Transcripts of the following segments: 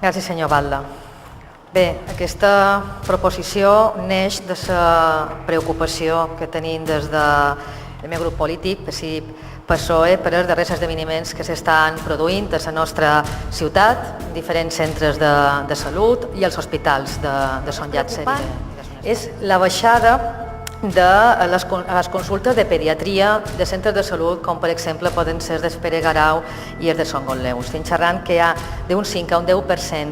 Gràcies, senyor Batlle. Bé, aquesta proposició neix de la preocupació que tenim des del meu grup polític, PSOE, per els darrers esdeveniments que s'estan produint a la nostra ciutat, diferents centres de salut i els hospitals de Son Llàtzer. És la baixada de les consultes de pediatria de centres de salut, com per exemple poden ser els d'Pere Garau i els de Son Gotleu. Estem xerrant que hi ha d'un 5 a un 10%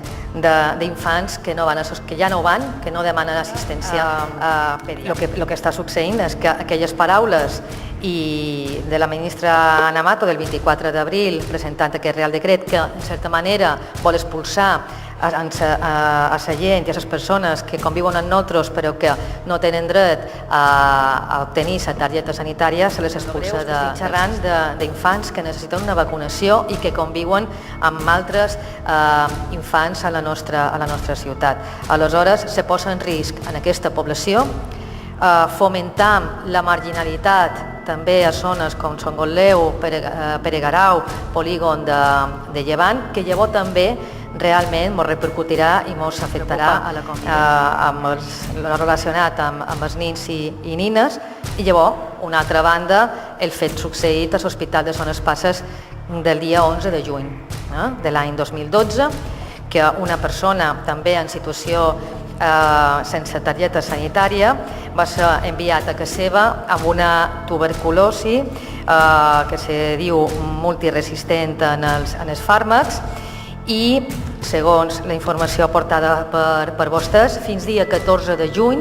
d'infants que ja no van, que no demanen assistència pediàtrica. El que està succeint és que aquelles paraules de la ministra Ana Mato del 24 d'abril presentant aquest Real Decret que en certa manera vol expulsar a la gent i a les persones que conviuen amb nosaltres però que no tenen dret a obtenir la targeta sanitària, se les expulsa xerrant d'infants que necessiten una vacunació i que conviuen amb altres infants a la nostra ciutat. Aleshores, se posa en risc en aquesta població, fomentar la marginalitat també a zones com Son Gotleu, Pere Garau, polígon de Llevant, que llavors també realment ens repercutirà i ens afectarà relacionat amb els nins i nines. I llavors, una altra banda, el fet succeït a l'Hospital de Son Espases del dia 11 de juny de l'any 2012, que una persona també en situació sense targeta sanitària va ser enviat a casa seva amb una tuberculosi que se diu multiresistent en els fàrmacs i, segons la informació aportada per vostès, fins dia 14 de juny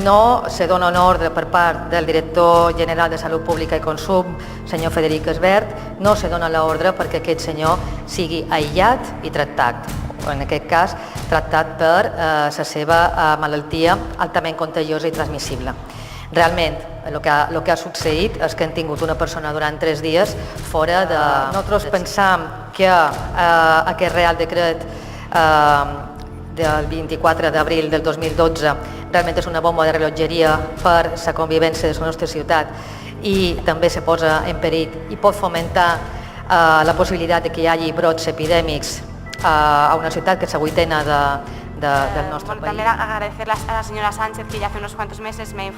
no se dona una ordre per part del director general de Salut Pública i Consum, senyor Frederic Esbert, no se dona l'ordre perquè aquest senyor sigui aïllat i tractat, en aquest cas tractat per la seva malaltia altament contagiosa i transmissible. Realment, el que ha succeït és que hem tingut una persona durant 3 dies fora de... Nosaltres pensam que aquest Real Decret del 24 d'abril del 2012 realment és una bomba de rellotgeria per la convivència de la nostra ciutat i també se posa en perill i pot fomentar la possibilitat de que hi hagi brots epidèmics a una ciutat que és la vuitena del nostre país. También agradecerle a la señora Sánchez, que ya hace unos cuantos meses me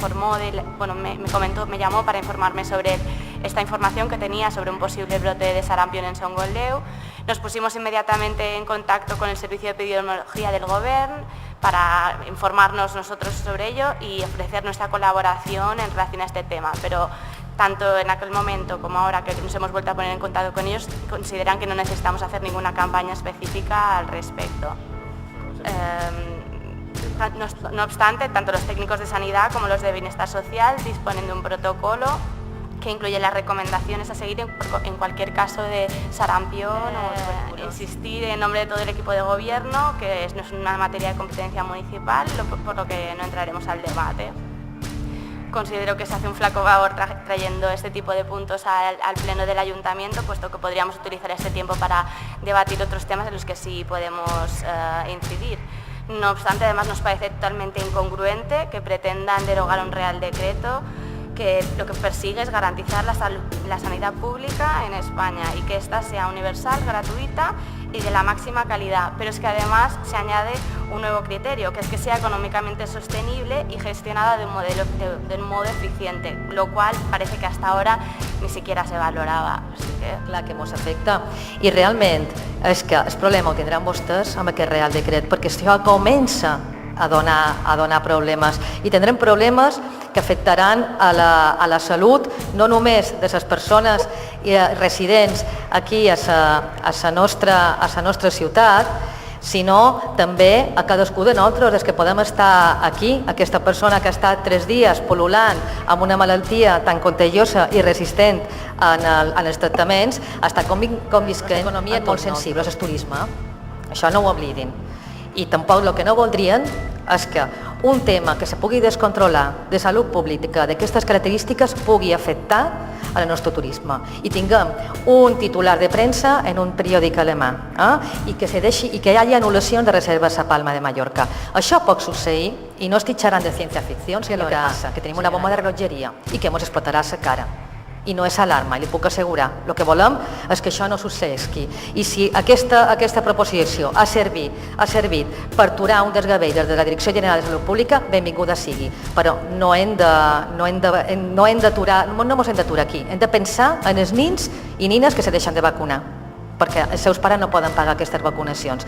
llamó para informarme sobre esta información que tenía sobre un posible brote de sarampión en Son Gotleu. Nos pusimos inmediatamente en contacto con el Servicio de Epidemiología del Gobierno para informarnos nosotros sobre ello y ofrecer nuestra colaboración en relación a este tema. Pero tanto en aquel momento como ahora que nos hemos vuelto a poner en contacto con ellos, consideran que no necesitamos hacer ninguna campaña específica al respecto. No obstante, tanto los técnicos de sanidad como los de bienestar social disponen de un protocolo que incluye las recomendaciones a seguir en cualquier caso de sarampión o insistir en nombre de todo el equipo de gobierno que no es una materia de competencia municipal, por lo que no entraremos al debate. Considero que se hace un flaco favor trayendo este tipo de puntos al pleno del ayuntamiento, puesto que podríamos utilizar este tiempo para debatir otros temas en los que sí podemos incidir. No obstante, además nos parece totalmente incongruente que pretendan derogar un Real Decreto que lo que persigue es garantizar la sanidad pública en España y que ésta sea universal, gratuita y de la máxima calidad. Pero es que además se añade un nuevo criterio, que es que sea económicamente sostenible y gestionada de un modo eficiente, lo cual parece que hasta ahora ni siquiera se valorava. Clar que ens afecta. I realment és que el problema ho tindran vostès amb aquest Real Decret, perquè això comença a donar problemes i tindrem problemes que afectaran a la salut no només de les persones residents aquí a la nostra ciutat, sinó també a cadascú de nosaltres, els que podem estar aquí, aquesta persona que ha estat 3 dies pol·lulant amb una malaltia tan contagiosa i resistent en els tractaments, està convisquent economia molt sensible, és el turisme. Això no ho oblidin. I tampoc el que no voldrien és que un tema que se pugui descontrolar de salut pública d'aquestes característiques pugui afectar el nostre turisme i tinguem un titular de premsa en un periòdic alemà i que hi hagi anul·lacions de reserves a Palma de Mallorca. Això pot succeir i no estic xerrant de ciència-ficció, sinó que passa, que tenim una bomba de rellotgeria i que ens explotarà a la cara. I no és alarma, i li puc assegurar. El que volem és que això no succeeixi. I si aquesta proposició ha servit per aturar un desgavell de la Direcció General de Salut Pública, benvinguda sigui. Però no ens hem d'aturar aquí. Hem de pensar en els nins i nines que se deixen de vacunar, perquè els seus pares no poden pagar aquestes vacunacions.